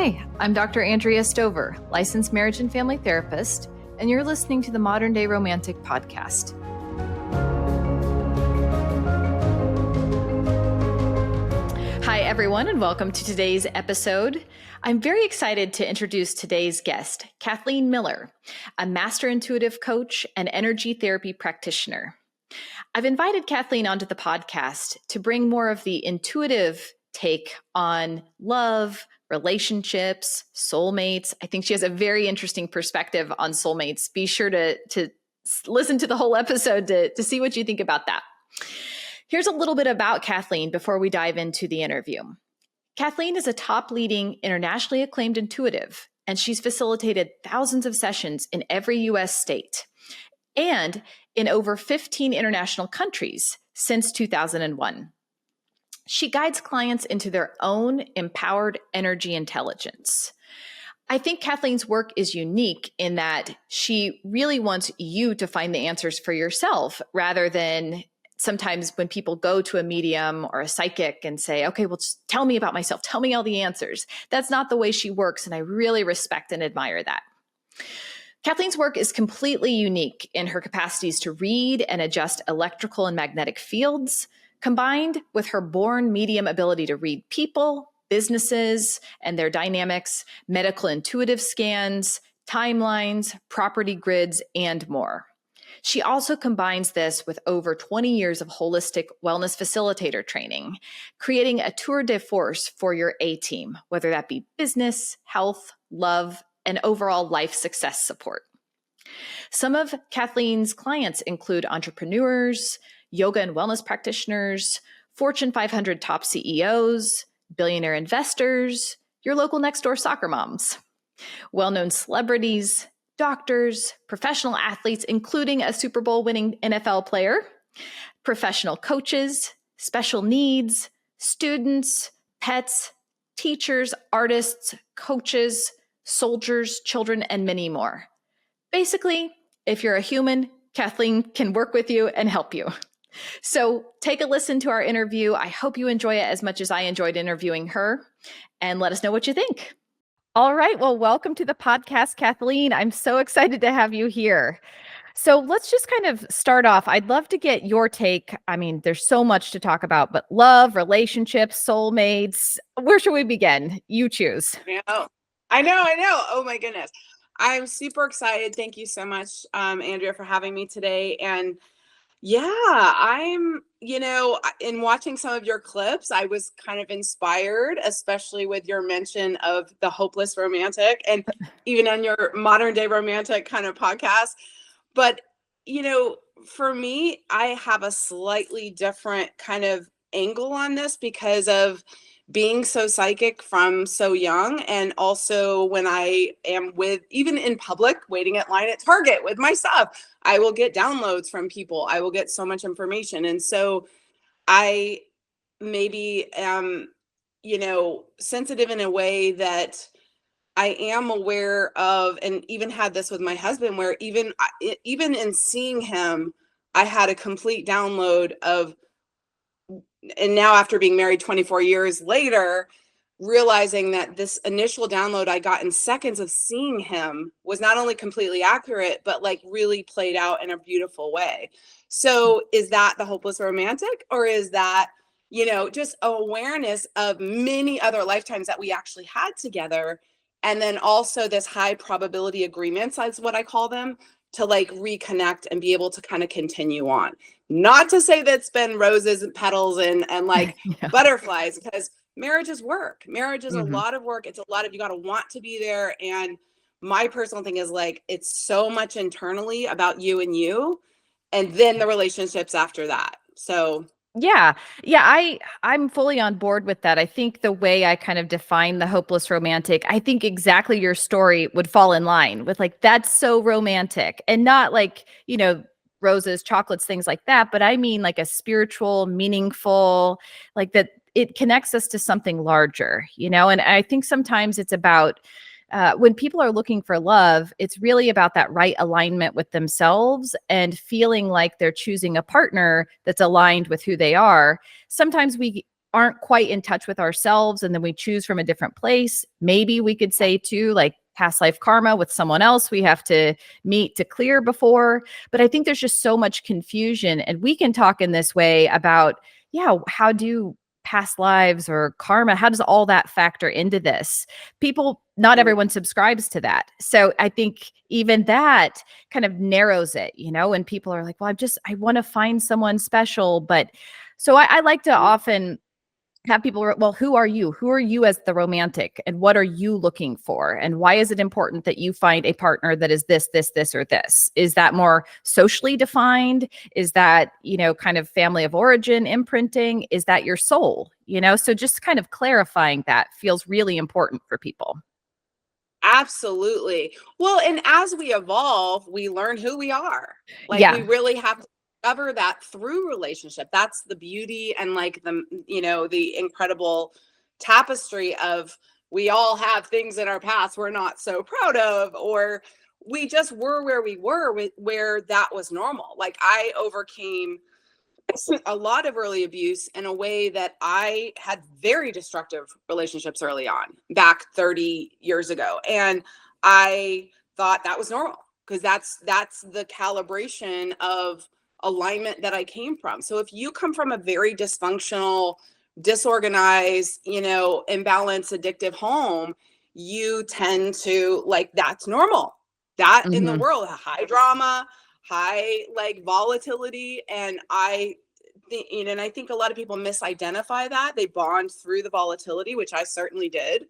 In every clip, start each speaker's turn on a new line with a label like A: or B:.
A: Hi, I'm Dr. Andrea Stover, licensed marriage and family therapist, and you're listening to the Modern Day Romantic Podcast. Hi, everyone, and welcome to today's episode. I'm very excited to introduce today's guest, Cathleen Miller, a master intuitive coach and energy therapy practitioner. I've invited Cathleen onto the podcast to bring more of the intuitive take on love, relationships, soulmates. I think she has a very interesting perspective on soulmates. Be sure to listen to the whole episode to see what you think about that. Here's a little bit about Cathleen before we dive into the interview. Cathleen is a top leading, internationally acclaimed intuitive, and she's facilitated thousands of sessions in every U.S. state and in over 15 international countries since 2001. She guides clients into their own empowered energy intelligence. I think Cathleen's work is unique in that she really wants you to find the answers for yourself rather than sometimes when people go to a medium or a psychic and say, okay, well, just tell me about myself. Tell me all the answers. That's not the way she works. And I really respect and admire that. Cathleen's work is completely unique in her capacities to read and adjust electrical and magnetic fields, combined with her born medium ability to read people, businesses, and their dynamics, medical intuitive scans, timelines, property grids, and more. She also combines this with over 20 years of holistic wellness facilitator training, creating a tour de force for your A-team, whether that be business, health, love, and overall life success support. Some of Cathleen's clients include entrepreneurs, yoga and wellness practitioners, Fortune 500 top CEOs, billionaire investors, your local next door soccer moms, well-known celebrities, doctors, professional athletes, including a Super Bowl winning NFL player, professional coaches, special needs, students, pets, teachers, artists, coaches, soldiers, children, and many more. Basically, if you're a human, Cathleen can work with you and help you. So take a listen to our interview. I hope you enjoy it as much as I enjoyed interviewing her, and let us know what you think. All right. Well, welcome to the podcast, Cathleen. I'm so excited to have you here. So let's just kind of start off. I'd love to get your take. I mean, there's so much to talk about, but love, relationships, soulmates. Where should we begin? You choose.
B: I know. Oh my goodness. I'm super excited. Thank you so much, Andrea, for having me today. And in watching some of your clips, I was kind of inspired, especially with your mention of the hopeless romantic and even on your modern day romantic kind of podcast. But, for me, I have a slightly different kind of angle on this because of being so psychic from so young. And also when I am even in public, waiting at line at Target with my stuff, I will get downloads from people. I will get so much information. And so I maybe am, sensitive in a way that I am aware of, and even had this with my husband, where even in seeing him, I had a complete download of, and now after being married 24 years later, realizing that this initial download I got in seconds of seeing him was not only completely accurate, but like really played out in a beautiful way. So is that the hopeless romantic, or is that, just awareness of many other lifetimes that we actually had together? And then also this high probability agreements, that's what I call them, to like reconnect and be able to kind of continue on. Not to say that's been roses and petals and like butterflies, because marriage is work. Marriage is a lot of work. It's a lot of, you got to want to be there. And my personal thing is like, it's so much internally about you and then the relationships after that. So I'm fully on board with that. I think the way I kind of define the hopeless romantic, I think exactly your story would fall in line with like, that's so romantic, and not like, roses, chocolates, things like that. But I mean like a spiritual, meaningful, like that it connects us to something larger, and I think sometimes it's about when people are looking for love, it's really about that right alignment with themselves and feeling like they're choosing a partner that's aligned with who they are. Sometimes we
A: aren't quite in touch with ourselves and then we choose from a different place. Maybe we could say too, like past life karma with someone else we have to meet to clear before. But I think there's just so much confusion. And we can talk in this way about, yeah, how do past lives or karma, how does all that factor into this? People, not everyone subscribes to that. So I think even that kind of narrows it, when people are like, well, I want to find someone special. But so I like to often have people, well, who are you? Who are you as the romantic? And what are you looking for? And why is it important that you find a partner that is this, this, this, or this? Is that more socially defined? Is that, kind of family of origin imprinting? Is that your soul? So just kind of clarifying that feels really important for people.
B: Absolutely. Well, and as we evolve, we learn who we are. Like we
A: Yeah.
B: really have to discover that through relationship. That's the beauty and like the incredible tapestry of we all have things in our past we're not so proud of, or we just were where we were where that was normal. Like I overcame a lot of early abuse in a way that I had very destructive relationships early on, back 30 years ago. And I thought that was normal because that's the calibration of alignment that I came from. So if you come from a very dysfunctional, disorganized, imbalanced, addictive home, you tend to like that's normal. That in the
A: Mm-hmm.
B: world, high drama, high like volatility. And I think, and I think a lot of people misidentify that. They bond through the volatility, which I certainly did.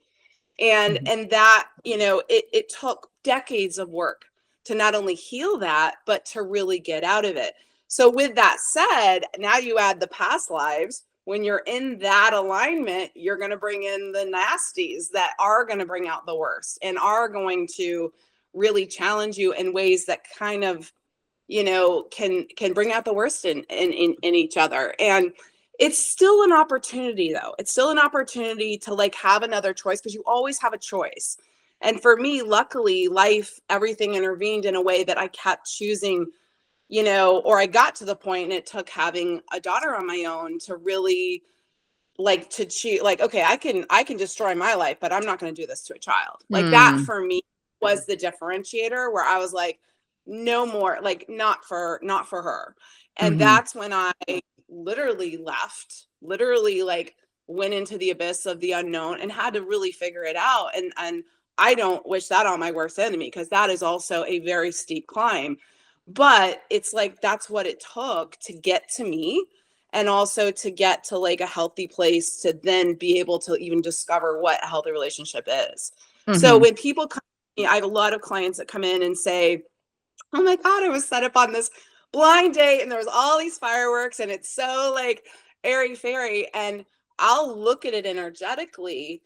A: Mm-hmm.
B: And that, it took decades of work to not only heal that, but to really get out of it. So with that said, now you add the past lives. When you're in that alignment, you're going to bring in the nasties that are going to bring out the worst and are going to really challenge you in ways that kind of can bring out the worst in each other. And it's still an opportunity though. It's still an opportunity to like have another choice because you always have a choice. And for me, luckily, life, everything intervened in a way that I kept choosing, or I got to the point, and it took having a daughter on my own to really like to choose, like, okay, I can destroy my life, but I'm not going to do this to a child. Like that
A: Mm.
B: for me was the differentiator where I was like, no more, like not for her. And
A: Mm-hmm.
B: that's when I literally left, literally like went into the abyss of the unknown and had to really figure it out. And I don't wish that on my worst enemy because that is also a very steep climb. But it's like that's what it took to get to me and also to get to like a healthy place to then be able to even discover what a healthy relationship is. So
A: Mm-hmm.
B: when people come, I have a lot of clients that come in and say, oh my God, I was set up on this blind date and there was all these fireworks and it's so like airy fairy. And I'll look at it energetically.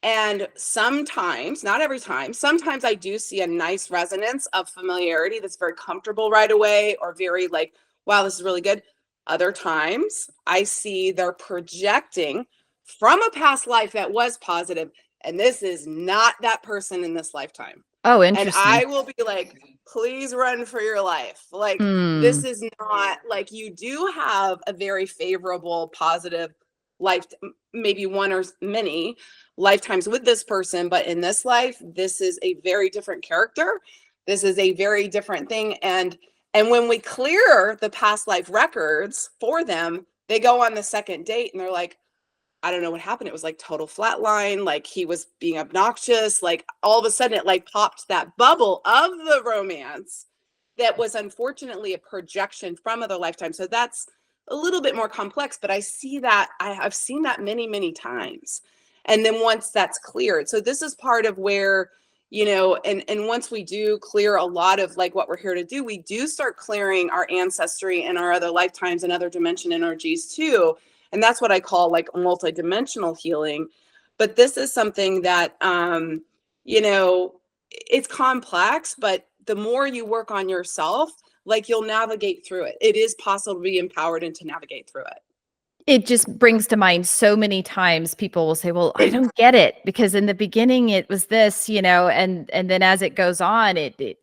B: And sometimes, not every time, sometimes I do see a nice resonance of familiarity that's very comfortable right away or very like, wow, this is really good. Other times I see they're projecting from a past life that was positive, and this is not that person in this lifetime.
A: Oh,
B: And
A: interesting.
B: I will be like, please run for your life. Like, this
A: Mm.
B: is not like you do have a very favorable, positive life, maybe one or many lifetimes with this person. But in this life, this is a very different character. This is a very different thing. And when we clear the past life records for them, they go on the second date and they're like, I don't know what happened. It was like total flatline. Like he was being obnoxious. Like all of a sudden it like popped that bubble of the romance that was unfortunately a projection from other lifetimes. So that's a little bit more complex, but I see that I've seen that many, many times. And then once that's cleared, so this is part of where, and once we do clear a lot of like what we're here to do, we do start clearing our ancestry and our other lifetimes and other dimension energies too. And that's what I call like multidimensional healing. But this is something that, it's complex, but the more you work on yourself, like you'll navigate through it. It is possible to be empowered and to navigate through
A: It just brings to mind so many times people will say, well, I don't get it because in the beginning it was this, and then as it goes on, it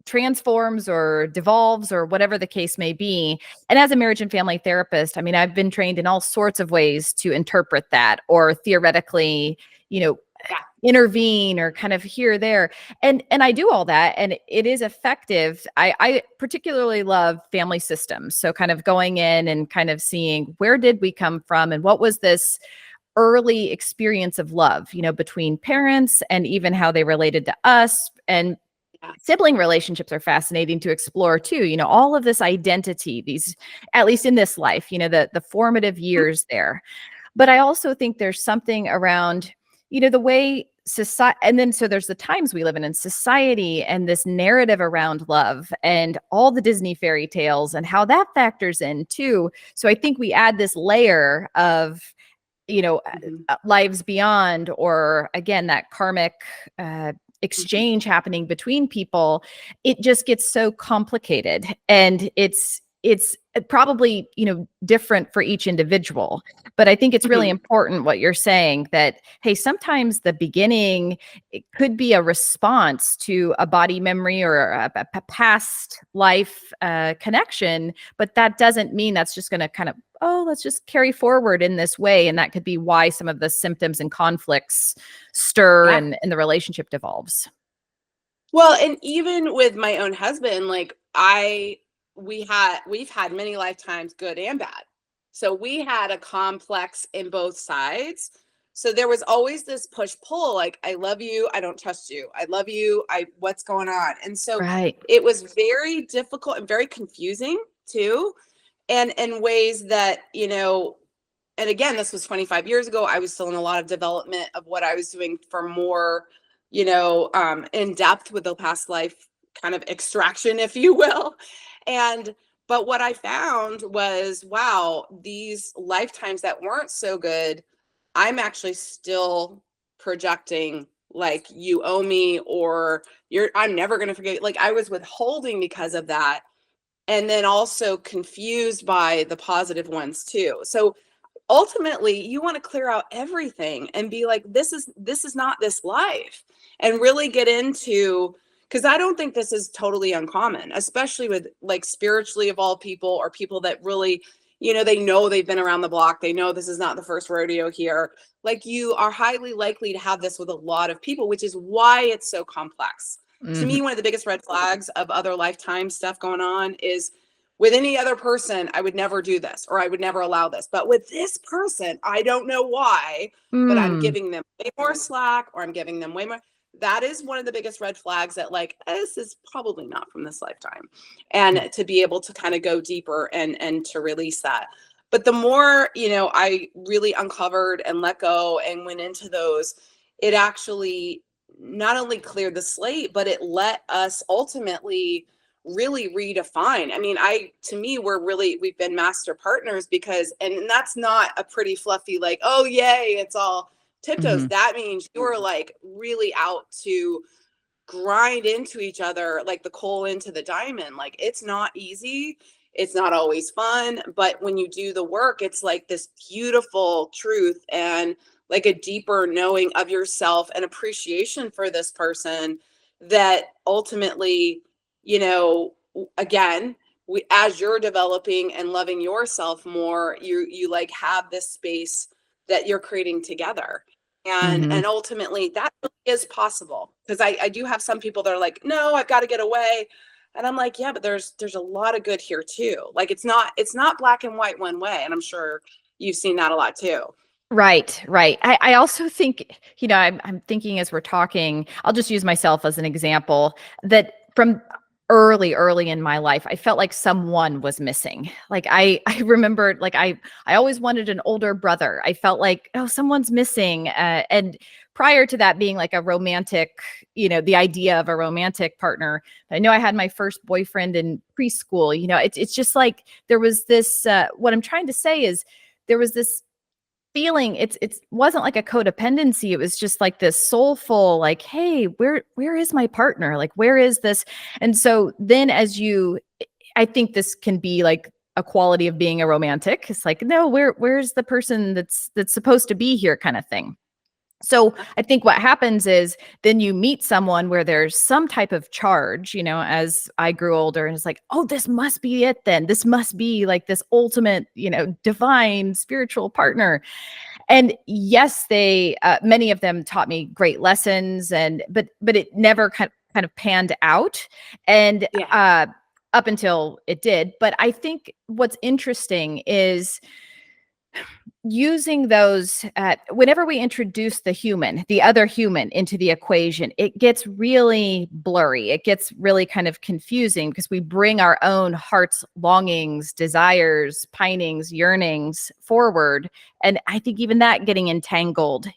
A: transforms or devolves or whatever the case may be. And as a marriage and family therapist, I mean, I've been trained in all sorts of ways to interpret that or theoretically, you know,
B: Yeah.
A: intervene or kind of here there, and I do all that, and it is effective. I particularly love family systems, so kind of going in and kind of seeing where did we come from and what was this early experience of love, between parents and even how they related to us. And
B: Yeah.
A: sibling relationships are fascinating to explore too. All of this identity, these, at least in this life, the formative years there. But I also think there's something around, the way society, and then so there's the times we live in society and this narrative around love and all the Disney fairy tales and how that factors in too. So I think we add this layer of, lives beyond, or again, that karmic exchange happening between people. It just gets so complicated, and it's probably different for each individual. But I think it's really important what you're saying, that hey, sometimes the beginning, it could be a response to a body memory or a past life connection, but that doesn't mean that's just going to kind of, oh, let's just carry forward in this way. And that could be why some of the symptoms and conflicts stir,
B: Yeah.
A: and the relationship devolves.
B: Well, and even with my own husband, like we've had many lifetimes, good and bad. So we had a complex in both sides. So there was always this push pull, like, I love you, I don't trust you. I love you, what's going on? And so
A: Right.
B: it was very difficult and very confusing too. And in ways that, and again, this was 25 years ago. I was still in a lot of development of what I was doing for more, in depth with the past life kind of extraction, if you will. But what I found was, wow, these lifetimes that weren't so good, I'm actually still projecting like you owe me, or I'm never going to forget. Like I was withholding because of that. And then also confused by the positive ones too. So ultimately you want to clear out everything and be like, this is not this life, and really get into, because I don't think this is totally uncommon, especially with like spiritually evolved people or people that really, they know they've been around the block, they know this is not the first rodeo here. Like you are highly likely to have this with a lot of people, which is why it's so complex. To me, one of the biggest red flags of other lifetime stuff going on is, with any other person, I would never do this, or I would never allow this. But with this person, I don't know why, but I'm giving them way more slack, or I'm giving them way more. That is one of the biggest red flags, that like, this is probably not from this lifetime. And to be able to kind of go deeper and to release that. But the more, I really uncovered and let go and went into those, it actually not only cleared the slate, but it let us ultimately really redefine. I mean, to me, we've been master partners, because, and that's not a pretty fluffy, like, oh, yay, it's all tiptoes. That means you're like really out to grind into each other, like the coal into the diamond. Like it's not easy. It's not always fun, but when you do the work, it's like this beautiful truth and like a deeper knowing of yourself and appreciation for this person, that ultimately, again, as you're developing and loving yourself more, you like have this space that you're creating together. And ultimately that really is possible, because I do have some people that are like, no, I've got to get away. And I'm like, yeah, but there's a lot of good here too. Like it's not black and white one way. And I'm sure you've seen that a lot too.
A: Right, right. I also think, I'm thinking as we're talking, I'll just use myself as an example, that from early in my life, I felt like someone was missing. Like I remembered, like I always wanted an older brother. I felt like, oh, someone's missing. And prior to that being like a romantic, the idea of a romantic partner, I know I had my first boyfriend in preschool. It's just like there was this, what I'm trying to say is there was this feeling. It wasn't like a codependency. It was just like this soulful, like, hey, where is my partner? Like, where is this? And so then I think this can be like a quality of being a romantic. It's like, no, where's the person that's supposed to be here, kind of thing. So I think what happens is then you meet someone where there's some type of charge, as I grew older, and it's like, oh, this must be it then. This must be like this ultimate, divine spiritual partner. And yes, they many of them taught me great lessons, but it never kind of panned out. And
B: Yeah.
A: up until it did. But I think what's interesting is using those whenever we introduce the other human into the equation, it gets really blurry. It gets really kind of confusing because we bring our own heart's longings, desires, pinings, yearnings forward. And I think even that getting entangled,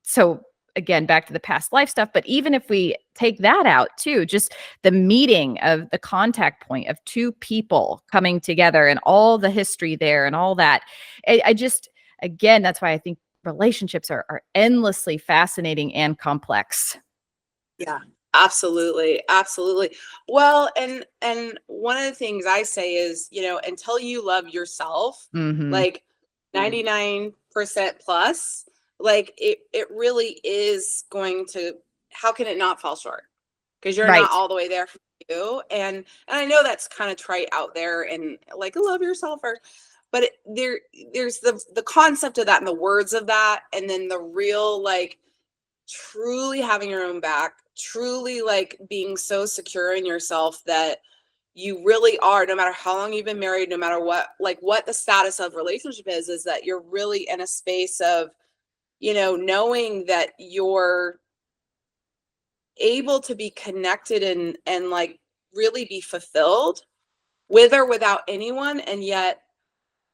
A: so again, back to the past life stuff. But even if we take that out too, just the meeting of the contact point of two people coming together and all the history there and all that, I just, again, that's why I think relationships are endlessly fascinating and complex.
B: Yeah, absolutely. Absolutely. Well, and one of the things I say is, until you love yourself,
A: Hmm.
B: like 99% plus, like it really is going to, how can it not fall short? Because you're not
A: Right.
B: all the way there for you. And I know that's kind of trite out there and like love yourself first. But there's the concept of that and the words of that, and then the real like truly having your own back, truly like being so secure in yourself that you really are, no matter how long you've been married, no matter what the status of relationship is that you're really in a space of, knowing that you're able to be connected and like really be fulfilled with or without anyone. And yet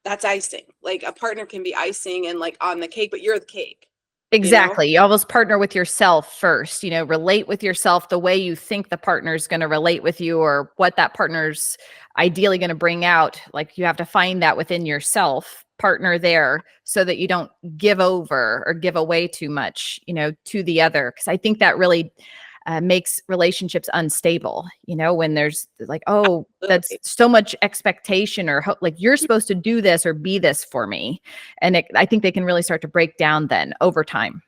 B: that's icing. Like a partner can be icing and like on the cake, but you're the cake, you know?
A: Exactly. You almost partner with yourself first, relate with yourself the way you think the partner's going to relate with you or what that partner's ideally going to bring out. Like you have to find that within yourself, partner there so that you don't give over or give away too much, to the other. Cause I think that really makes relationships unstable, when there's like, oh, that's so much expectation or like you're supposed to do this or be this for me. And I think they can really start to break down then over time.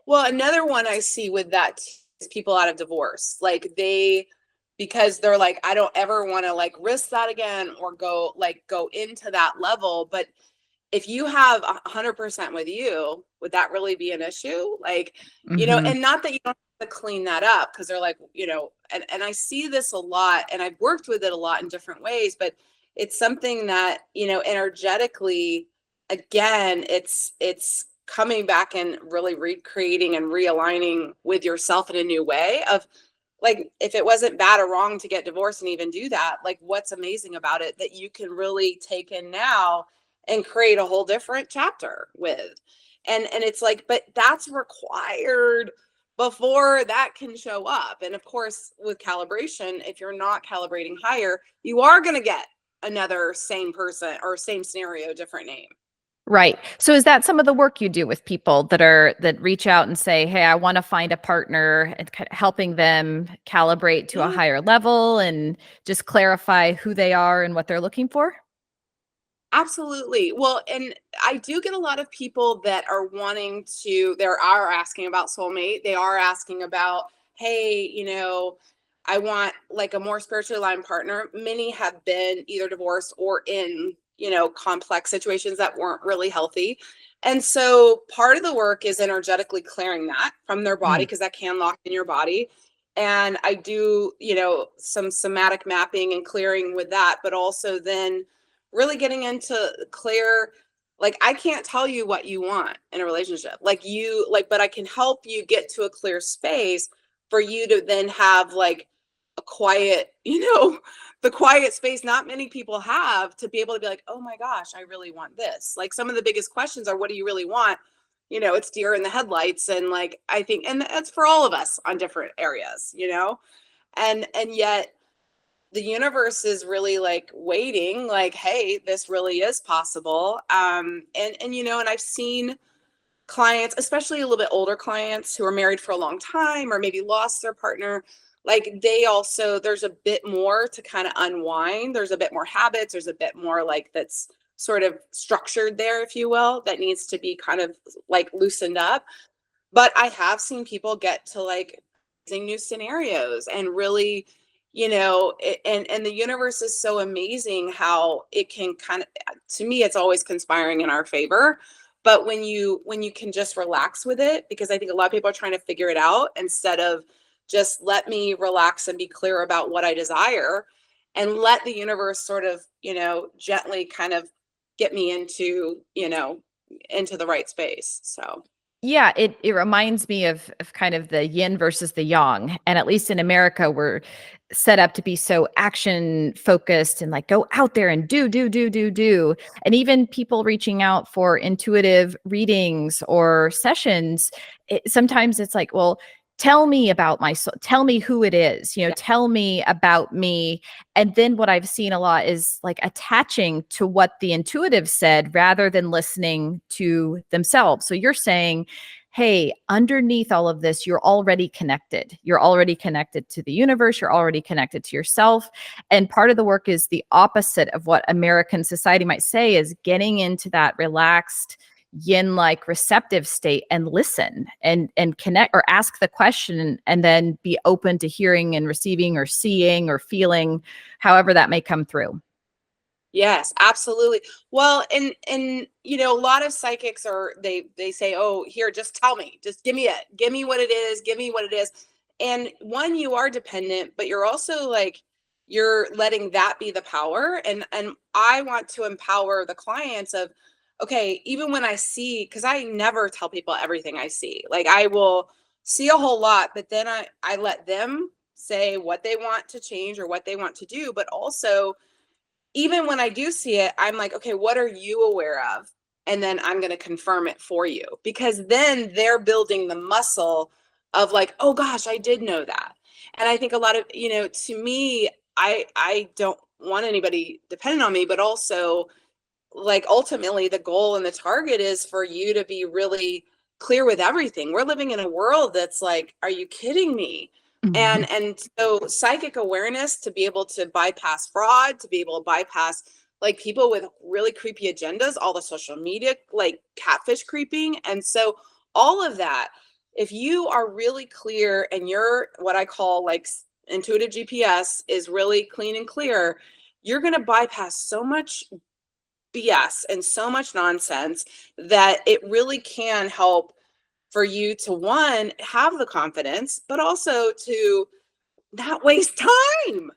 B: Well, another one I see with that is people out of divorce. Because they're like, I don't ever want to like risk that again or go into that level. But if you have 100% with you, would that really be an issue? Like,
A: Hmm.
B: and not that you don't have to clean that up because they're like, and I see this a lot and I've worked with it a lot in different ways, but it's something that, energetically, again, it's coming back and really recreating and realigning with yourself in a new way of like, if it wasn't bad or wrong to get divorced and even do that, like what's amazing about it that you can really take in now and create a whole different chapter with. And it's like, but that's required before that can show up. And of course, with calibration, if you're not calibrating higher, you are going to get another same person or same scenario, different name.
A: Right. So is that some of the work you do with people that reach out and say, "Hey, I want to find a partner," and helping them calibrate to a
B: Yeah.
A: higher level and just clarify who they are and what they're looking for?
B: Absolutely. Well, and I do get a lot of people that are wanting to, they are asking about soulmate. They are asking about, hey, I want like a more spiritually aligned partner. Many have been either divorced or in, complex situations that weren't really healthy. And so part of the work is energetically clearing that from their body
A: Mm.
B: because that can lock in your body. And I do, some somatic mapping and clearing with that, but also then really getting into clear, like I can't tell you what you want in a relationship but I can help you get to a clear space for you to then have like a quiet, the quiet space not many people have to be able to be like, oh my gosh, I really want this. Like some of the biggest questions are, what do you really want? It's deer in the headlights. And like I think, and that's for all of us on different areas, and yet the universe is really like waiting, like, hey, this really is possible. And I've seen clients, especially a little bit older clients who are married for a long time or maybe lost their partner, like they also, there's a bit more to kind of unwind. There's a bit more habits, there's a bit more like that's sort of structured there, if you will, that needs to be kind of like loosened up. But I have seen people get to like using new scenarios and really, and the universe is so amazing how it can kind of, to me, it's always conspiring in our favor. But when you can just relax with it, because I think a lot of people are trying to figure it out instead of just let me relax and be clear about what I desire and let the universe sort of, gently kind of get me into the right space. So
A: Yeah, it reminds me of kind of the yin versus the yang. And at least in America, we're set up to be so action focused and like go out there and do. And even people reaching out for intuitive readings or sessions, sometimes it's like, well, tell me about my soul, tell me who it is,
B: yeah.
A: tell me about me. And then what I've seen a lot is like attaching to what the intuitive said rather than listening to themselves. So you're saying, hey, underneath all of this, you're already connected. You're already connected to the universe. You're already connected to yourself. And part of the work is the opposite of what American society might say, is getting into that relaxed, yin-like receptive state and listen and connect or ask the question, and then be open to hearing and receiving or seeing or feeling, however that may come through.
B: Yes, absolutely. Well, and a lot of psychics are they say, "Oh, here, just tell me. Just give me it. Give me what it is. Give me what it is." And one, you are dependent, but you're also like you're letting that be the power. And I want to empower the clients of, okay, even when I see, because I never tell people everything I see. Like I will see a whole lot, but then I let them say what they want to change or what they want to do, but also even when I do see it, I'm like, okay, what are you aware of? And then I'm going to confirm it for you, because then they're building the muscle of like, oh gosh, I did know that. And I think a lot of, to me, I don't want anybody dependent on me, but also like ultimately the goal and the target is for you to be really clear with everything. We're living in a world that's like, are you kidding me?
A: Mhm.
B: And so psychic awareness, to be able to bypass fraud, to be able to bypass like people with really creepy agendas, all the social media, like catfish creeping. And so all of that, if you are really clear and you're what I call like intuitive GPS is really clean and clear, you're going to bypass so much BS and so much nonsense that it really can help for you to, one, have the confidence, but also to not waste time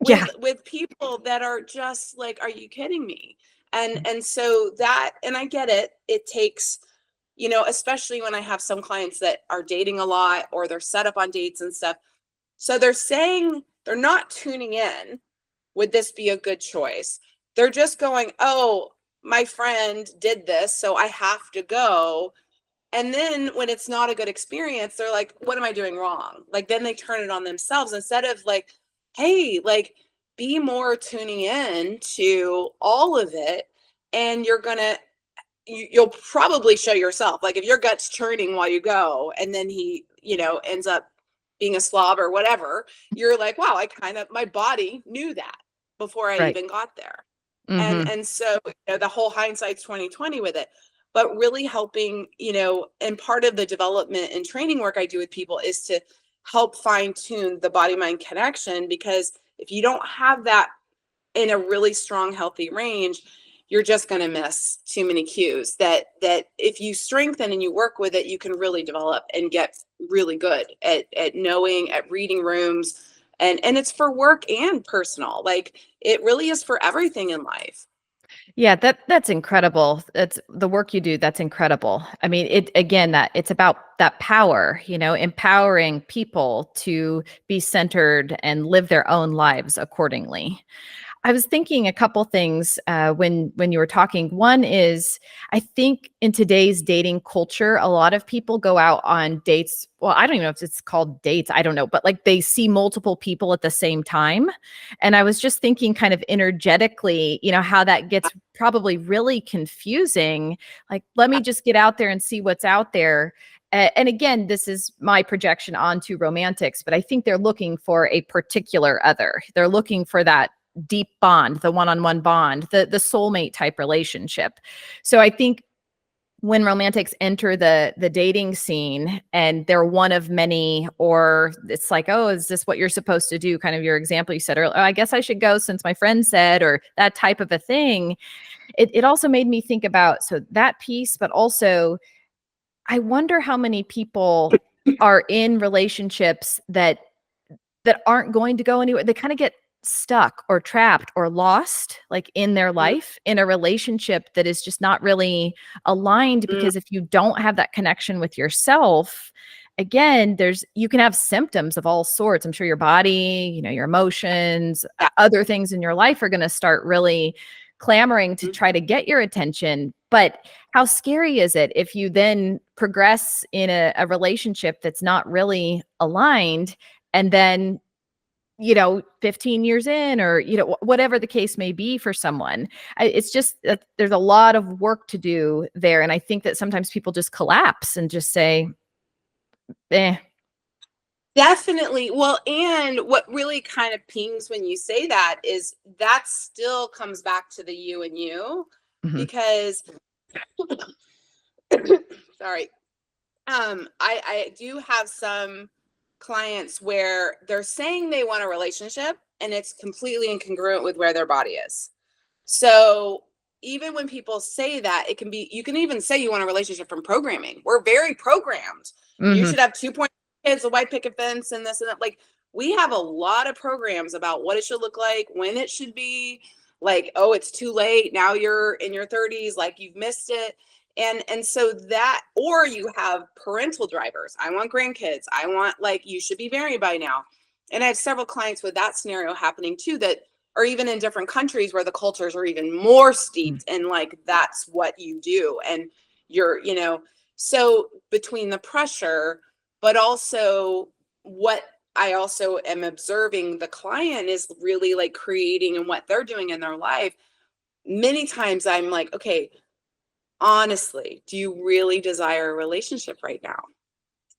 A: Yeah.
B: with people that are just like, are you kidding me? And so that, and I get it, it takes, especially when I have some clients that are dating a lot or they're set up on dates and stuff. So they're saying they're not tuning in. Would this be a good choice? They're just going, oh, my friend did this, so I have to go. And then when it's not a good experience, they're like, what am I doing wrong? Like, then they turn it on themselves instead of like, hey, like, be more tuning in to all of it. And you'll probably show yourself, like, if your gut's churning while you go, and then he, ends up being a slob or whatever, you're like, wow, my body knew that before I
A: Right.
B: even got there. And
A: Hmm.
B: and so the whole hindsight's 2020 with it, but really helping, and part of the development and training work I do with people is to help fine tune the body mind connection, because if you don't have that in a really strong, healthy range, you're just going to miss too many cues that if you strengthen and you work with it, you can really develop and get really good at knowing, at reading rooms. And it's for work and personal. Like it really is for everything in life.
A: Yeah, that's incredible. That's the work you do. That's incredible. I mean, it again, that it's about that power, empowering people to be centered and live their own lives accordingly. I was thinking a couple things when you were talking. One is, I think in today's dating culture, a lot of people go out on dates. Well, I don't even know if it's called dates. I don't know, but like they see multiple people at the same time. And I was just thinking, kind of energetically, how that gets probably really confusing. Like, let me just get out there and see what's out there. And again, this is my projection onto romantics, but I think they're looking for a particular other. They're looking for that deep bond, the one-on-one bond, the soulmate type relationship. So I think when romantics enter the dating scene and they're one of many, or it's like, oh, is this what you're supposed to do? Kind of your example you said earlier, oh, I guess I should go since my friend said, or that type of a thing. It also made me think about, so that piece, but also I wonder how many people are in relationships that aren't going to go anywhere. They kind of get stuck or trapped or lost, like in their life, in a relationship that is just not really aligned.
B: Mm,
A: Because if you don't have that connection with yourself, again, you can have symptoms of all sorts. I'm sure your body, your emotions,
B: yeah.
A: other things in your life are going to start really clamoring to try to get your attention. But how scary is it if you then progress in a relationship that's not really aligned, and then 15 years in, or whatever the case may be for someone. It's just that there's a lot of work to do there, and I think that sometimes people just collapse and just say, eh.
B: Definitely. Well, and what really kind of pings when you say that is that still comes back to the you and you,
A: Mhm.
B: because sorry. I do have some clients where they're saying they want a relationship and it's completely incongruent with where their body is. So even when people say that, it can be, you can even say you want a relationship from programming. We're very programmed. You
A: Mhm.
B: should have 2 kids, a white picket fence, and this and that. Like, we have a lot of programs about what it should look like, when it should be. Like, oh, it's too late. Now you're in your 30s, like you've missed it. And so that, or you have parental drivers. I want grandkids. I want, like, you should be married by now. And I have several clients with that scenario happening too, that or even in different countries where the cultures are even more steeped in, like, that's what you do. And so between the pressure, but also what I also am observing the client is really like creating and what they're doing in their life. Many times I'm like, okay, honestly, do you really desire a relationship right now?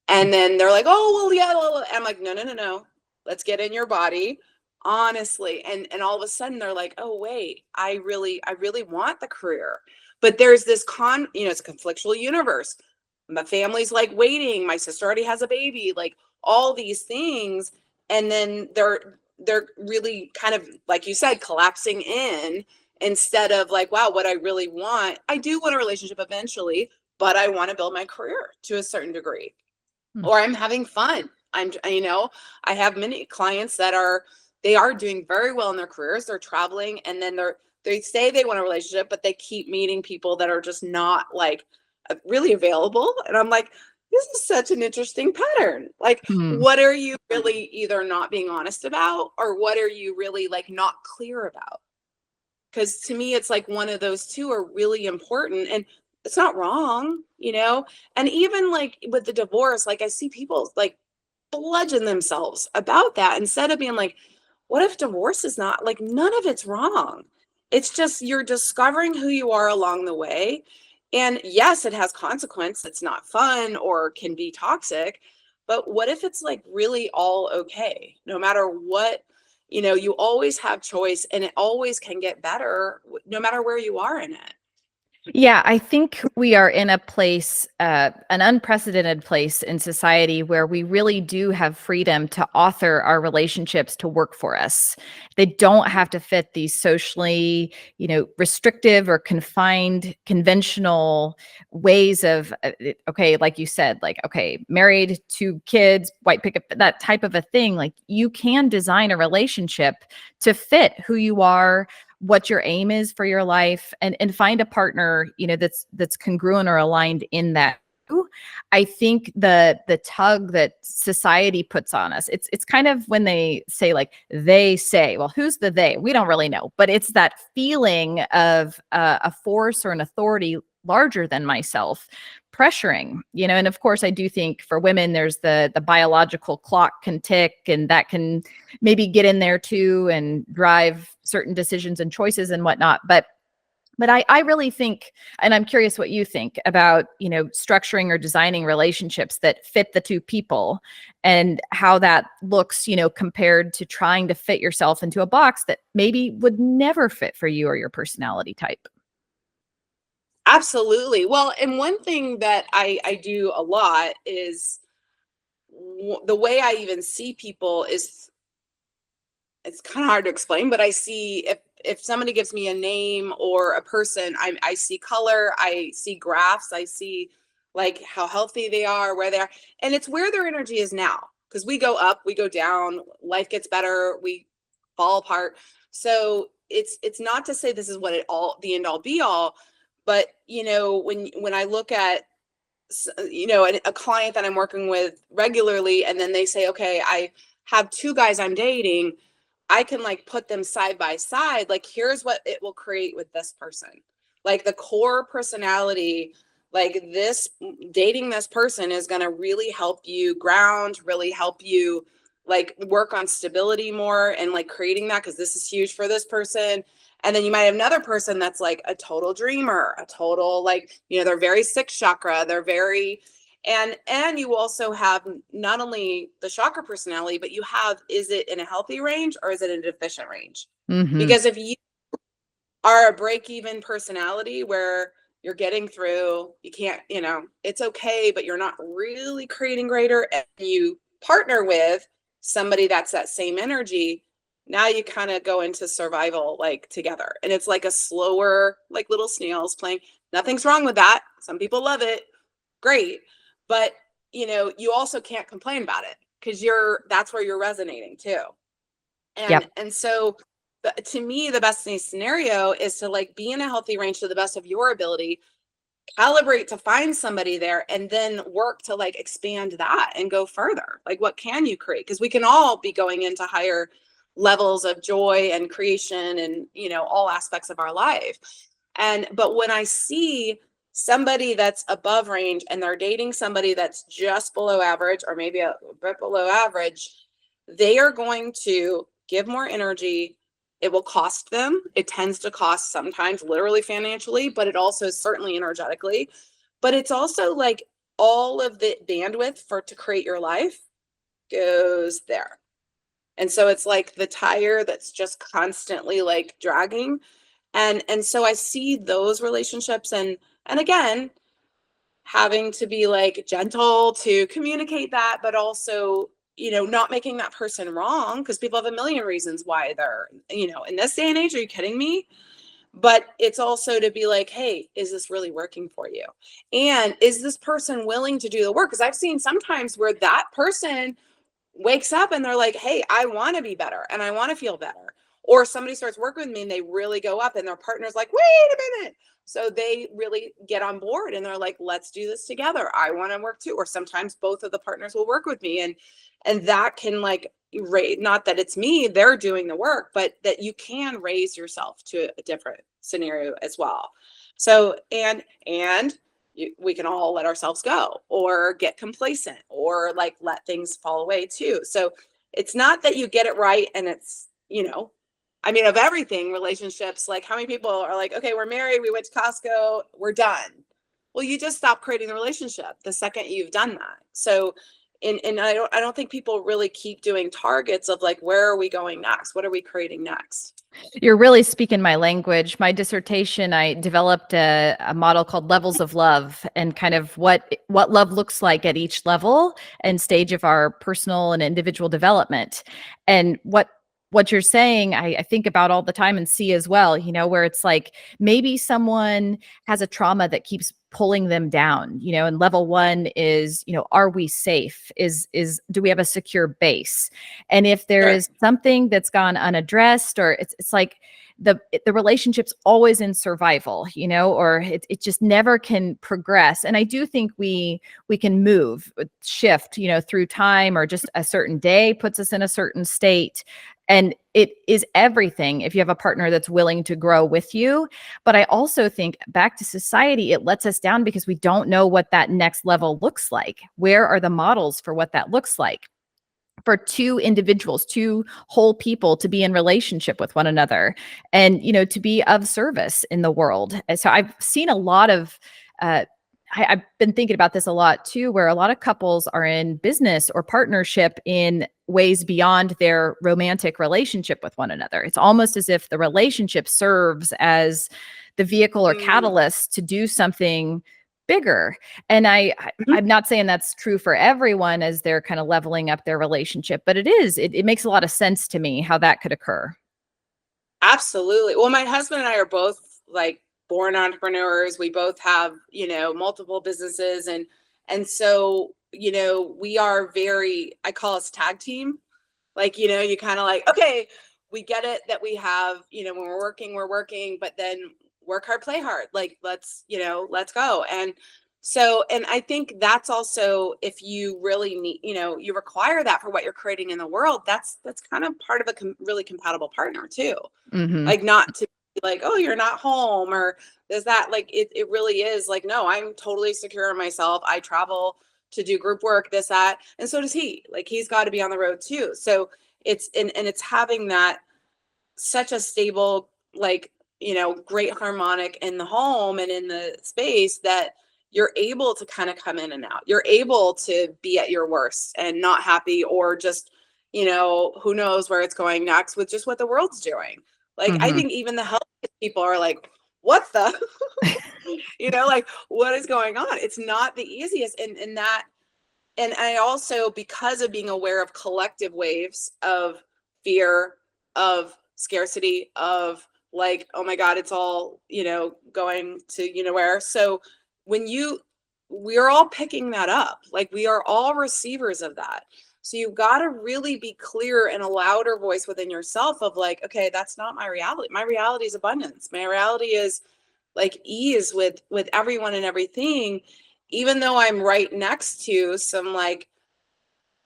B: And then they're like, oh, well, yeah. Well, I'm like, no, no, no, no. Let's get in your body, honestly. And all of a sudden they're like, oh, wait, I really want the career. But there's this it's a conflictual universe. My family's like waiting. My sister already has a baby, like all these things. And then they're really kind of, like you said, collapsing in, instead of like, wow, what I really want. I do want a relationship eventually, but I want to build my career to a certain degree,
A: Mm.
B: or I'm having fun. I have many clients that they are doing very well in their careers. They're traveling, and then they say they want a relationship, but they keep meeting people that are just not like really available. And I'm like, this is such an interesting pattern. Like,
A: Hmm.
B: what are you really either not being honest about, or what are you really like not clear about? Because to me, it's like one of those two are really important, and it's not wrong. And even like with the divorce, like I see people like bludgeon themselves about that, instead of being like, what if divorce is not, like, none of it's wrong? It's just you're discovering who you are along the way. And yes, it has consequence. It's not fun or can be toxic. But what if it's like really all okay? No matter what, you always have choice, and it always can get better no matter where you are in it.
A: Yeah, I think we are in a place, an unprecedented place in society where we really do have freedom to author our relationships to work for us. They don't have to fit these socially, restrictive or confined, conventional ways of, okay, like you said, like, okay, married, 2 kids, white picket, that type of a thing. Like, you can design a relationship to fit who you are, what your aim is for your life, and find a partner that's congruent or aligned in that. I think the tug that society puts on us, it's kind of when they say, like, they say, well, who's the they? We don't really know, but it's that feeling of a force or an authority larger than myself pressuring. And of course I do think for women there's the biological clock can tick, and that can maybe get in there too and drive certain decisions and choices and whatnot. But But I really think, and I'm curious what you think about, structuring or designing relationships that fit the two people and how that looks, compared to trying to fit yourself into a box that maybe would never fit for you or your personality type.
B: Absolutely. Well, and one thing that I do a lot is the way I even see people is, it's kind of hard to explain, but I see if somebody gives me a name or a person, I see color, I see graphs, I see like how healthy they are, where they are, and it's where their energy is now. Because we go up, we go down, life gets better, we fall apart. So it's not to say this is what it all the end all be all, but when I look at a client that I'm working with regularly, and then they say, okay, I have two guys I'm dating, I can like put them side by side. Like, here's what it will create with this person. Like the core personality, like this dating this person is going to really help you ground, really help you like work on stability more and like creating that, because this is huge for this person. And then you might have another person that's like a total dreamer, a total like, they're very sixth chakra, they're very, and you also have not only the chakra personality, but you have, is it in a healthy range or is it in a deficient range?
A: Mm-hmm.
B: Because if you are a break-even personality where you're getting through, you can't, it's okay, but you're not really creating greater, and you partner with somebody that's that same energy, now you kind of go into survival like together. And it's like a slower, like little snails playing. Nothing's wrong with that. Some people love it. Great. But you also can't complain about it because that's where you're resonating too. And
A: Yep.
B: and so to me, the best case scenario is to like be in a healthy range to the best of your ability, calibrate to find somebody there, and then work to like expand that and go further. Like, what can you create? Because we can all be going into higher levels of joy and creation and all aspects of our life. But when I see somebody that's above range and they're dating somebody that's just below average or maybe a bit below average, they are going to give more energy. It will cost them. It tends to cost sometimes literally financially, but it also certainly energetically. But it's also like all of the bandwidth to create your life goes there. And so it's like the tire that's just constantly like dragging. And so I see those relationships, and again, having to be like gentle to communicate that, but also not making that person wrong, because people have a million reasons why they're in this day and age, are you kidding me? But it's also to be like, hey, is this really working for you, and is this person willing to do the work? Because I've seen sometimes where that person wakes up and they're like, hey, I want to be better and I want to feel better. Or somebody starts working with me and they really go up and their partner's like, wait a minute. So they really get on board and they're like, let's do this together. I want to work too. Or sometimes both of the partners will work with me. And that can like not that it's me, they're doing the work, but that you can raise yourself to a different scenario as well. So, and we can all let ourselves go or get complacent or like let things fall away too. So it's not that you get it right and it's, I mean, of everything, relationships, like how many people are like, okay, we're married, we went to Costco, we're done. Well, you just stop creating the relationship the second you've done that. So and I don't think people really keep doing targets of like, where are we going next? What are we creating next?
A: You're really speaking my language. My dissertation, I developed a model called levels of love, and kind of what love looks like at each level and stage of our personal and individual development. And what you're saying, I think about all the time and see as well, where it's like maybe someone has a trauma that keeps pulling them down, and level one is, are we safe? Do we have a secure base? And if there
B: Sure.
A: is something that's gone unaddressed, or it's like the relationship's always in survival, or it just never can progress. And I do think we can shift, through time, or just a certain day puts us in a certain state. And it is everything if you have a partner that's willing to grow with you. But I also think back to society, it lets us down because we don't know what that next level looks like. Where are the models for what that looks like? for two individuals, two whole people to be in relationship with one another and, to be of service in the world. And so I've seen a lot of, I've been thinking about this a lot too, where a lot of couples are in business or partnership in ways beyond their romantic relationship with one another. It's almost as if the relationship serves as the vehicle or
B: Mm.
A: catalyst to do something bigger. And
B: Mhm.
A: I'm not saying that's true for everyone as they're kind of leveling up their relationship, but it makes a lot of sense to me how that could occur.
B: Absolutely. Well, my husband and I are both like born entrepreneurs. We both have, multiple businesses, and so, we are very, I call us tag team. Like, you kind of like, okay, we get it that we have, when we're working, but then work hard, play hard. Like, let's go. And so, and I think that's also, if you really need, you require that for what you're creating in the world, that's kind of part of a really compatible partner too.
A: Hmm.
B: Like, not to be like, oh, you're not home, or there's that, like, it really is like, no, I'm totally secure in myself. I travel to do group work, this, that, and so does he. Like, he's got to be on the road too. So it's, and it's having that, such a stable, like, great harmonic in the home and in the space, that you're able to kind of come in and out. You're able to be at your worst and not happy, or just, who knows where it's going next with just what the world's doing. Like, I
A: Hmm.
B: think even the healthiest people are like, what the, like, what is going on? It's not the easiest. And that, and I also, because of being aware of collective waves of fear, of scarcity, of like, oh my God, it's all, going to, where. So when we're all picking that up, like, we are all receivers of that. So you've got to really be clear in a louder voice within yourself of like, okay, that's not my reality. My reality is abundance. My reality is like ease with everyone and everything, even though I'm right next to some like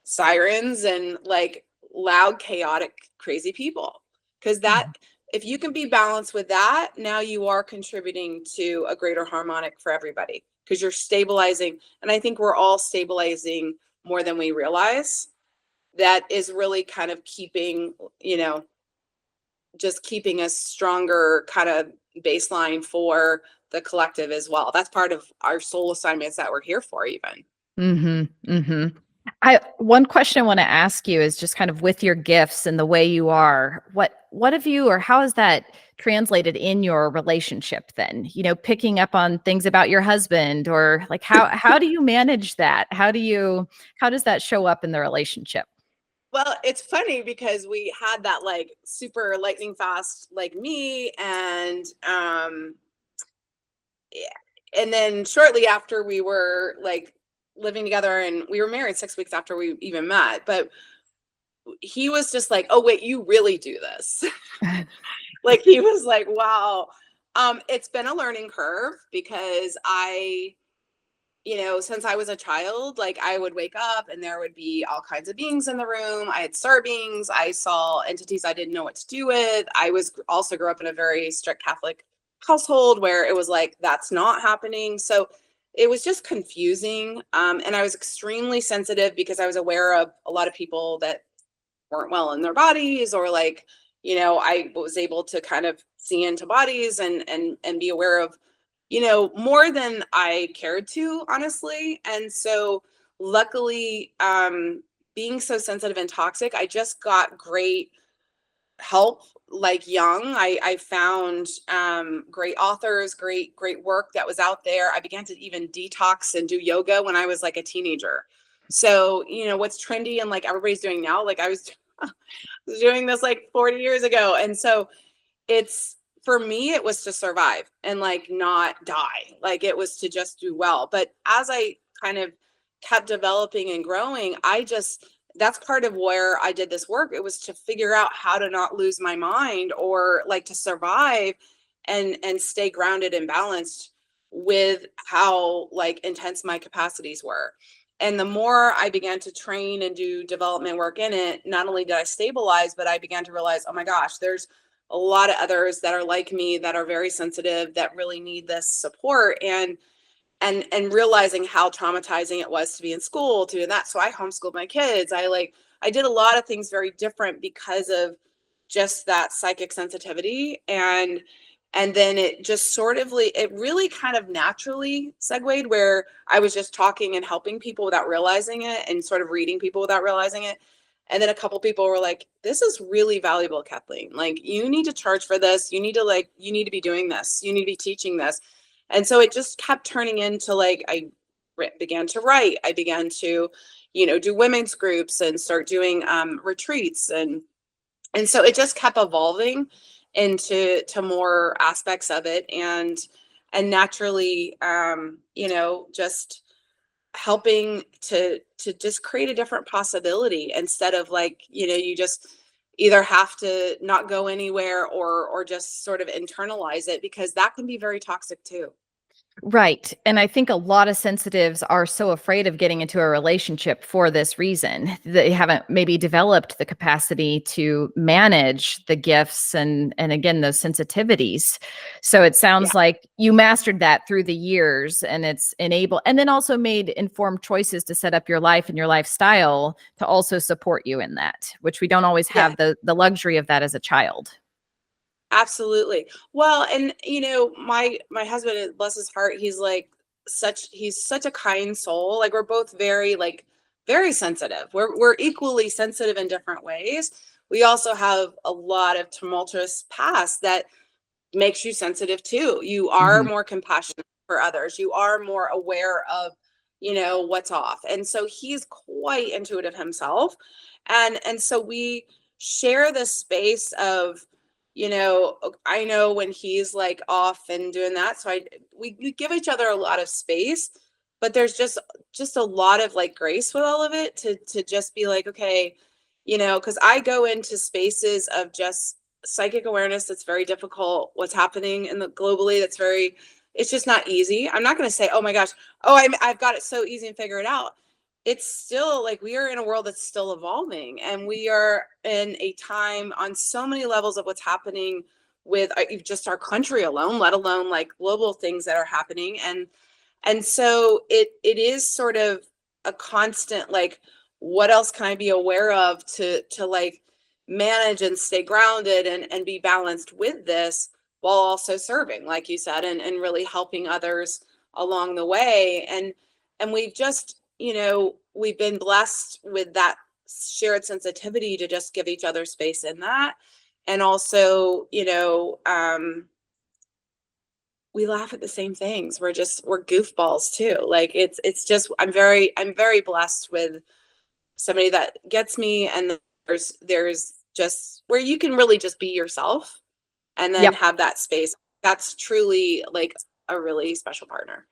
B: sirens and like loud, chaotic, crazy people. Because that, if you can be balanced with that, now you are contributing to a greater harmonic for everybody, because you're stabilizing. And I think we're all stabilizing more than we realize. That is really kind of keeping, just keeping a stronger kind of baseline for the collective as well. That's part of our soul assignments that we're here for, even.
A: Hmm. Hmm. One question I want to ask you is just kind of with your gifts and the way you are, what have you, or how is that translated in your relationship then? Picking up on things about your husband, or like how do you manage that? How does that show up in the relationship?
B: Well, it's funny because we had that like super lightning fast, like me, and yeah. And then shortly after, we were like living together, and we were married 6 weeks after we even met. But he was just like, oh wait, you really do this. Like, he was like, wow. It's been a learning curve, because since I was a child, like, I would wake up and there would be all kinds of beings in the room. I had star beings. I saw entities I didn't know what to do with. I was also grew up in a very strict Catholic household where it was like, that's not happening. So it was just confusing. And I was extremely sensitive, because I was aware of a lot of people that weren't well in their bodies, or like, I was able to kind of see into bodies, and be aware of, more than I cared to, honestly. And so luckily, being so sensitive and toxic, I just got great help, like, young. I found great authors, great work that was out there. I began to even detox and do yoga when I was like a teenager. So, what's trendy and like everybody's doing now, like I was doing this like 40 years ago. And so it's, for me, it was to survive and like not die. Like, it was to just do well. But as I kind of kept developing and growing, that's part of where I did this work. It was to figure out how to not lose my mind, or like to survive and stay grounded and balanced with how like intense my capacities were. And the more I began to train and do development work in it, not only did I stabilize, but I began to realize, oh my gosh, there's a lot of others that are like me, that are very sensitive, that really need this support. And realizing how traumatizing it was to be in school, to do that. So I homeschooled my kids. I like I did a lot of things very different because of just that psychic sensitivity. And then it just it really kind of naturally segued where I was just talking and helping people without realizing it, and sort of reading people without realizing it. And then a couple people were like, this is really valuable, Kathleen. Like, you need to charge for this. You need to be doing this. You need to be teaching this. And so it just kept turning into like, I began to write. I began to, do women's groups and start doing retreats. And so it just kept evolving into more aspects of it. And naturally, just helping to just create a different possibility, instead of like, you just either have to not go anywhere or just sort of internalize it, because that can be very toxic too.
A: Right. And I think a lot of sensitives are so afraid of getting into a relationship for this reason. They haven't maybe developed the capacity to manage the gifts and again those sensitivities. So it
B: Yeah.
A: sounds like you mastered that through the years, and it's and then also made informed choices to set up your life and your lifestyle to also support you in that, which we don't always
B: Yeah.
A: have the luxury of that as a child.
B: Absolutely. Well, and my husband, bless his heart, he's such a kind soul. Like, we're both very very sensitive. We're equally sensitive in different ways. We also have a lot of tumultuous past that makes you sensitive too. You are
A: Mhm.
B: more compassionate for others. You are more aware of, what's off. And so he's quite intuitive himself. And so we share this space of, I know when he's like off and doing that. So we give each other a lot of space, but there's just a lot of like grace with all of it, to just be like, okay, because I go into spaces of just psychic awareness that's very difficult. What's happening in the globally, it's just not easy. I'm not going to say, oh my gosh, I've got it so easy and figure it out. It's still like, we are in a world that's still evolving, and we are in a time on so many levels of what's happening with just our country alone, let alone like global things that are happening. And so it is sort of a constant, like, what else can I be aware of to like manage and stay grounded and be balanced with this, while also serving, like you said, and really helping others along the way. And we've just, we've been blessed with that shared sensitivity to just give each other space in that. And also, we laugh at the same things. We're goofballs too. Like, it's just, I'm very blessed with somebody that gets me. And there's just where you can really just be yourself, and then
A: Yep.
B: have that space. That's truly like a really special partner.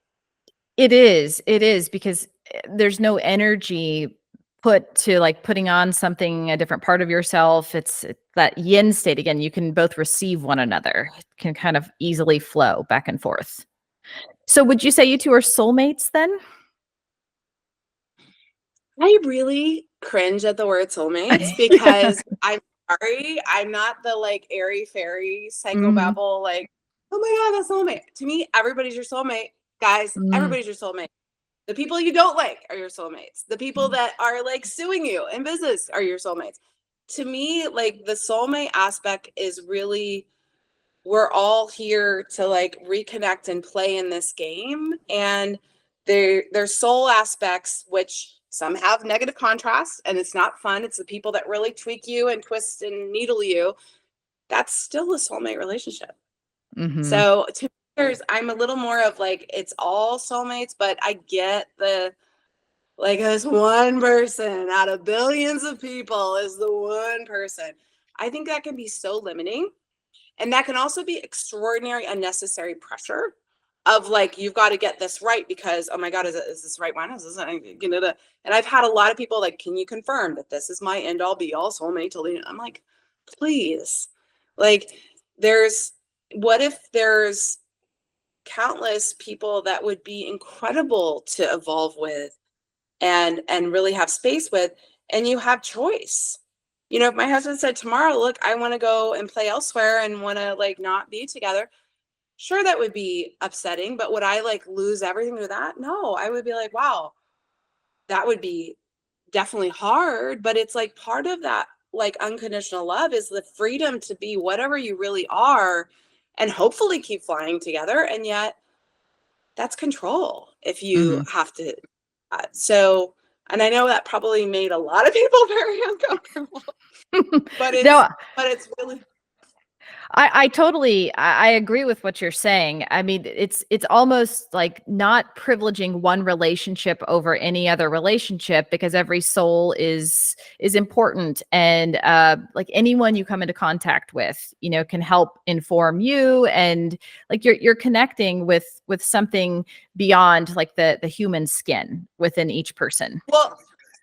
A: It is. It is because there's no energy put to like putting on something, a different part of yourself. It's that yin state again. You can both receive one another. It can kind of easily flow back and forth. So would you say you two are soulmates then?
B: I really cringe at the word soulmates, because I'm sorry, I'm not the like airy fairy
A: Mhm.
B: psychobabble, like, oh my God, that's soulmate. To me, everybody's your soulmate, guys.
A: Mm.
B: Everybody's your soulmate. The people you don't like are your soulmates. The people that are like suing you in business are your soulmates. To me, like, the soulmate aspect is really, we're all here to like reconnect and play in this game. And there's soul aspects, which some have negative contrast, and it's not fun. It's the people that really tweak you and twist and needle you. That's still a soulmate relationship.
A: Mhm.
B: So to me, I'm a little more of like, it's all soulmates, but I get the, like, this one person out of billions of people is the one person. I think that can be so limiting. And that can also be extraordinary unnecessary pressure of like, you've got to get this right, because, oh my God, is this the right one? Is this, and I've had a lot of people like, can you confirm that this is my end all be all soulmate? I'm like, please. Like, there's, what if there's countless people that would be incredible to evolve with and really have space with, and you have choice. If my husband said tomorrow, look, I want to go and play elsewhere and want to like not be together, sure, that would be upsetting, but would I like lose everything to that? No, I would be like, wow, that would be definitely hard, but it's like part of that like unconditional love is the freedom to be whatever you really are and hopefully keep flying together. And yet that's control if you
A: Hmm.
B: have to. So, and I know that probably made a lot of people very uncomfortable, but
A: No,
B: it's really,
A: I totally I agree with what you're saying. I mean, it's almost like not privileging one relationship over any other relationship because every soul is important, and like anyone you come into contact with, can help inform you, and like you're connecting with something beyond like the human skin within each person.
B: well,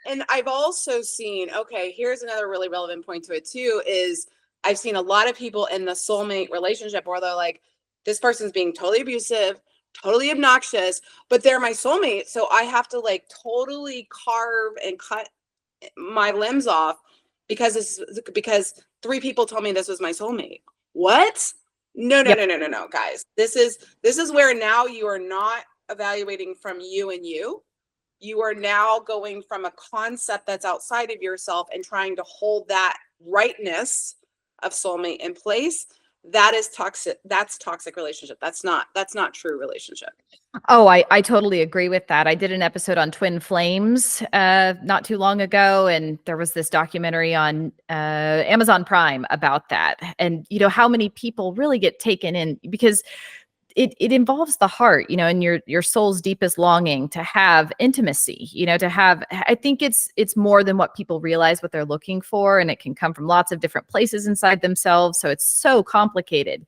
B: and I've also seen, okay, here's another really relevant point to it too, is I've seen a lot of people in the soulmate relationship where they're like, this person's being totally abusive, totally obnoxious, but they're my soulmate. So I have to like totally carve and cut my limbs off because three people told me this was my soulmate. What? No, no,
A: Yep.
B: no, no, no, no, guys. This is where now you are not evaluating from you and you are now going from a concept that's outside of yourself and trying to hold that rightness of soulmate in place. That is toxic. That's toxic relationship. That's not true relationship.
A: Oh, I totally agree with that. I did an episode on twin flames not too long ago, and there was this documentary on Amazon Prime about that. And how many people really get taken in because it involves the heart, and your soul's deepest longing to have intimacy, to have. I think it's more than what people realize what they're looking for, and it can come from lots of different places inside themselves. So it's so complicated.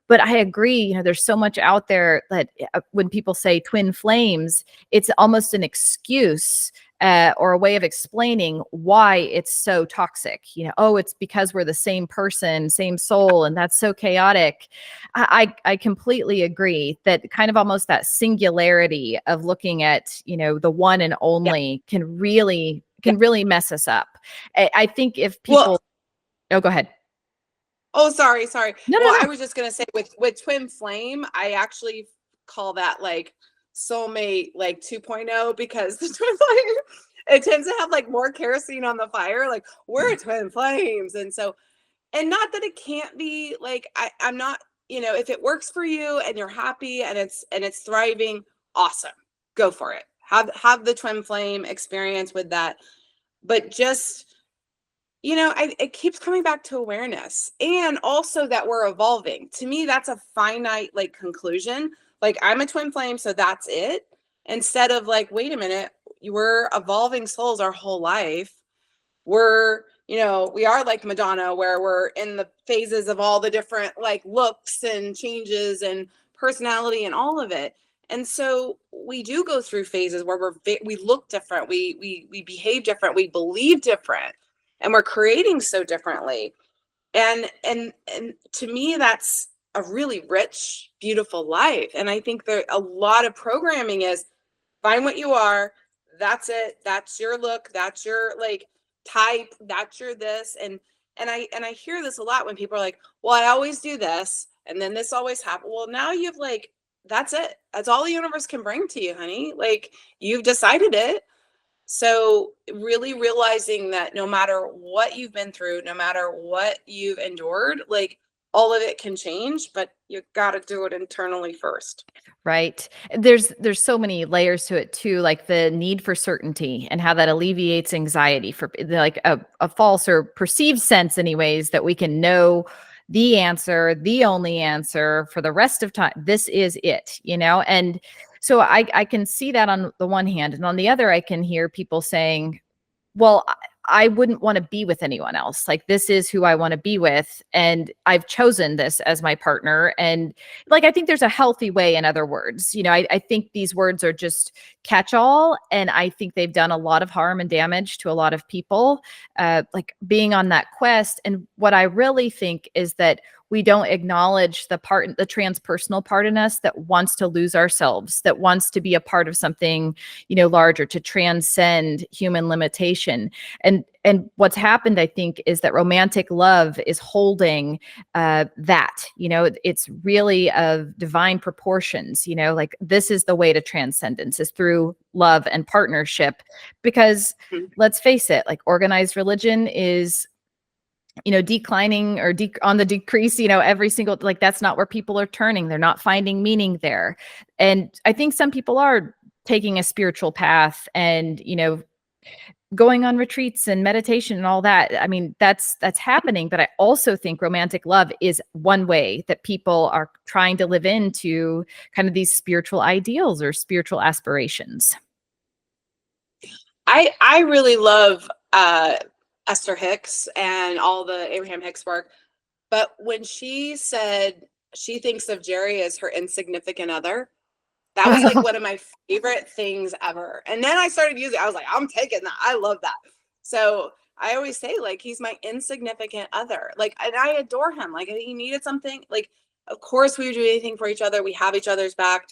A: But I agree, there's so much out there that when people say twin flames, it's almost an excuse or a way of explaining why it's so toxic. Oh, it's because we're the same person, same soul, and that's so chaotic. I completely agree that kind of almost that singularity of looking at, the one and
B: Yeah.
A: only
B: Yeah.
A: can really mess us up. I think if
B: Well,
A: people, oh, go ahead.
B: oh, sorry, sorry.
A: No, no,
B: Well, I
A: no.
B: was just gonna say with twin flame, I actually call that like soulmate like 2.0 because the twin flame it tends to have like more kerosene on the fire. Like we're twin flames, and so and not that it can't be like I'm not if it works for you and you're happy and it's thriving, awesome, go for it. Have the twin flame experience with that, but just it keeps coming back to awareness and also that we're evolving. To me, that's a finite like conclusion. Like I'm a twin flame, so that's it. Instead of like, wait a minute, we're evolving souls our whole life. We are like Madonna, where we're in the phases of all the different like looks and changes and personality and all of it. And so we do go through phases where we look different, we behave different, we believe different, and we're creating so differently. And to me, that's a really rich, beautiful life. And I think there a lot of programming is find what you are, that's it, that's your look, that's your like type, that's your this. And I hear this a lot when people are like, well, I always do this and then this always happens. Well, now you've like that's it, that's all the universe can bring to you, honey. Like you've decided it. So really realizing that no matter what you've been through, no matter what you've endured, like all of it can change, but you got to do it internally first.
A: Right. There's so many layers to it too, like the need for certainty and how that alleviates anxiety for like a false or perceived sense anyways, that we can know the answer, the only answer for the rest of time. This is it. And so I can see that on the one hand. And on the other, I can hear people saying, well, I wouldn't want to be with anyone else. Like this is who I want to be with. And I've chosen this as my partner. And like, I think there's a healthy way, in other words. I think these words are just catch all. And I think they've done a lot of harm and damage to a lot of people, like being on that quest. And what I really think is that we don't acknowledge the transpersonal part in us that wants to lose ourselves, that wants to be a part of something, larger, to transcend human limitation. And what's happened, I think, is that romantic love is holding that. It's really of divine proportions. Like, this is the way to transcendence, is through love and partnership. Because let's face it, like, organized religion is declining or on the decrease, every single, like, that's not where people are turning. They're not finding meaning there. And I think some people are taking a spiritual path and, going on retreats and meditation and all that. I mean, that's happening. But I also think romantic love is one way that people are trying to live into kind of these spiritual ideals or spiritual aspirations.
B: I really love Esther Hicks and all the Abraham Hicks work. But when she said she thinks of Jerry as her insignificant other, that was like one of my favorite things ever. And then I started using it. I was like, I'm taking that. I love that. So I always say, like, he's my insignificant other. Like, and I adore him. Like, if he needed something, like, of course we would do anything for each other. We have each other's back.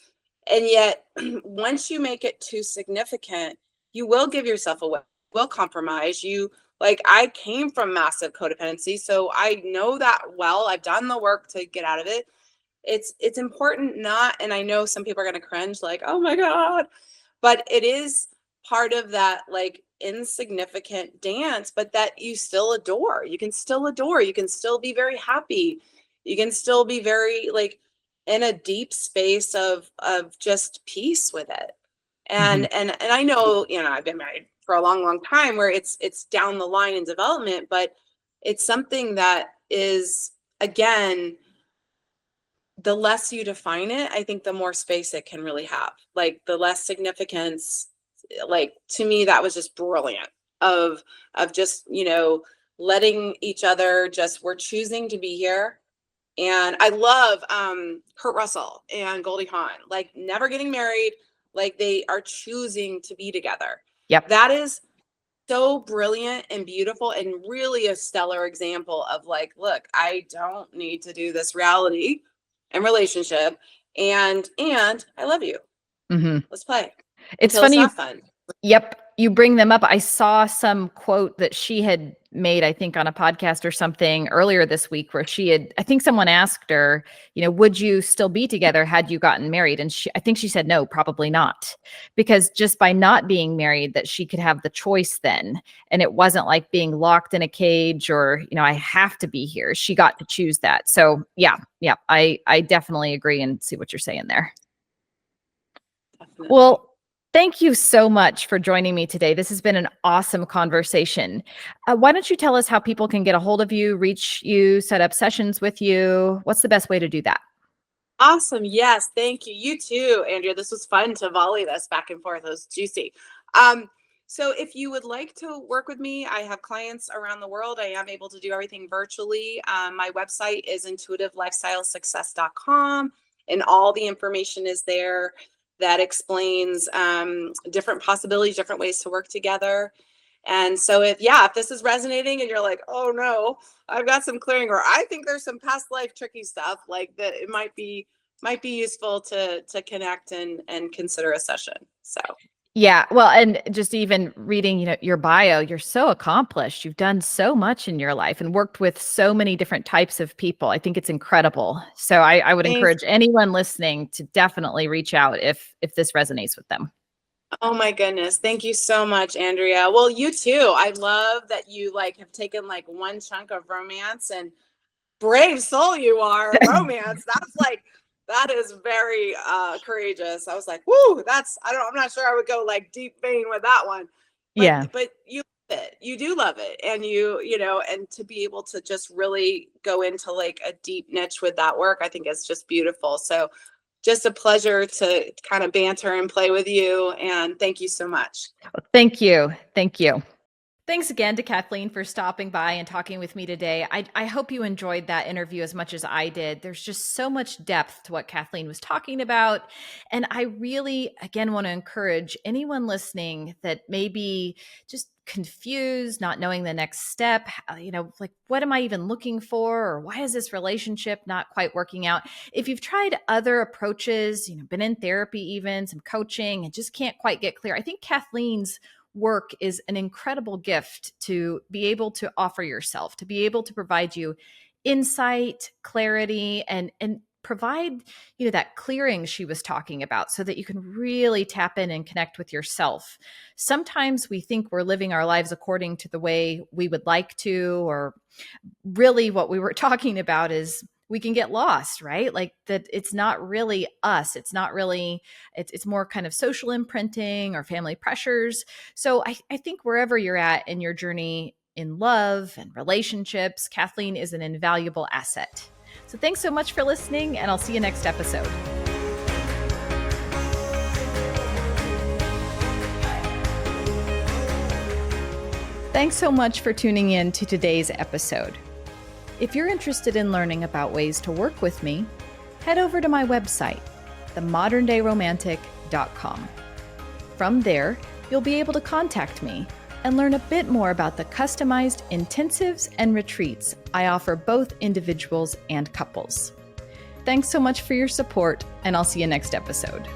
B: And yet, once you make it too significant, you will give yourself away, will compromise. Like, I came from massive codependency, so I know that well. I've done the work to get out of it. It's important not, and I know some people are going to cringe, like, oh my God, but it is part of that, like, insignificant dance, but that you still adore. You can still adore. You can still be very happy. You can still be very, like, in a deep space of just peace with it. And I know, I've been married for a long, long time, where it's down the line in development, but it's something that is, again, the less you define it, I think the more space it can really have. Like, the less significance, like, to me, that was just brilliant of just, letting each other just, we're choosing to be here. And I love Kurt Russell and Goldie Hawn, like, never getting married, like, they are choosing to be together.
A: Yep.
B: That is so brilliant and beautiful, and really a stellar example of, like, look, I don't need to do this reality and relationship, and I love you. Let's play.
A: It's
B: until
A: funny.
B: It's not fun.
A: Yep. You bring them up. I saw some quote that she had made, I think, on a podcast or something earlier this week, where I think someone asked her, would you still be together had you gotten married? And I think she said, no, probably not. Because just by not being married, that she could have the choice then. And it wasn't like being locked in a cage or, I have to be here. She got to choose that. So yeah, I definitely agree and see what you're saying there.
B: Definitely.
A: Well, thank you so much for joining me today. This has been an awesome conversation. Why don't you tell us how people can get a hold of you, reach you, set up sessions with you? What's the best way to do that?
B: Awesome. Yes. Thank you. You too, Andrea. This was fun to volley this back and forth. It was juicy. So if you would like to work with me, I have clients around the world. I am able to do everything virtually. My website is intuitivelifestylesuccess.com, and all the information is there that explains different possibilities, different ways to work together. And so if this is resonating and you're like, oh no, I've got some clearing, or I think there's some past life tricky stuff, like, that it might be useful to connect and consider a session. So
A: yeah, well, and just even reading, your bio, you're so accomplished. You've done so much in your life and worked with so many different types of people. I think it's incredible. So I would encourage anyone listening to definitely reach out if this resonates with them.
B: Oh my goodness. Thank you so much, Andrea. Well, you too. I love that you, like, have taken, like, one chunk of romance, and brave soul you are. Romance. That is very courageous. I was like, whoo, I'm not sure I would go, like, deep vein with that one. But you love it. You do love it. And and to be able to just really go into, like, a deep niche with that work, I think it's just beautiful. So just a pleasure to kind of banter and play with you. And thank you so much.
A: Thank you. Thank you. Thanks again to Kathleen for stopping by and talking with me today. I hope you enjoyed that interview as much as I did. There's just so much depth to what Kathleen was talking about. And I really, again, want to encourage anyone listening that may be just confused, not knowing the next step, like what am I even looking for? Or why is this relationship not quite working out? If you've tried other approaches, been in therapy, even some coaching, and just can't quite get clear, I think Kathleen's work is an incredible gift to be able to offer yourself, to be able to provide you insight, clarity, and provide that clearing she was talking about so that you can really tap in and connect with yourself. Sometimes we think we're living our lives according to the way we would like to, or really what we were talking about is we can get lost, right? Like that it's not really us. It's not really, it's more kind of social imprinting or family pressures. So I think wherever you're at in your journey in love and relationships, Kathleen is an invaluable asset. So thanks so much for listening, and I'll see you next episode. Thanks so much for tuning in to today's episode. If you're interested in learning about ways to work with me, head over to my website, themoderndayromantic.com. From there, you'll be able to contact me and learn a bit more about the customized intensives and retreats I offer both individuals and couples. Thanks so much for your support, and I'll see you next episode.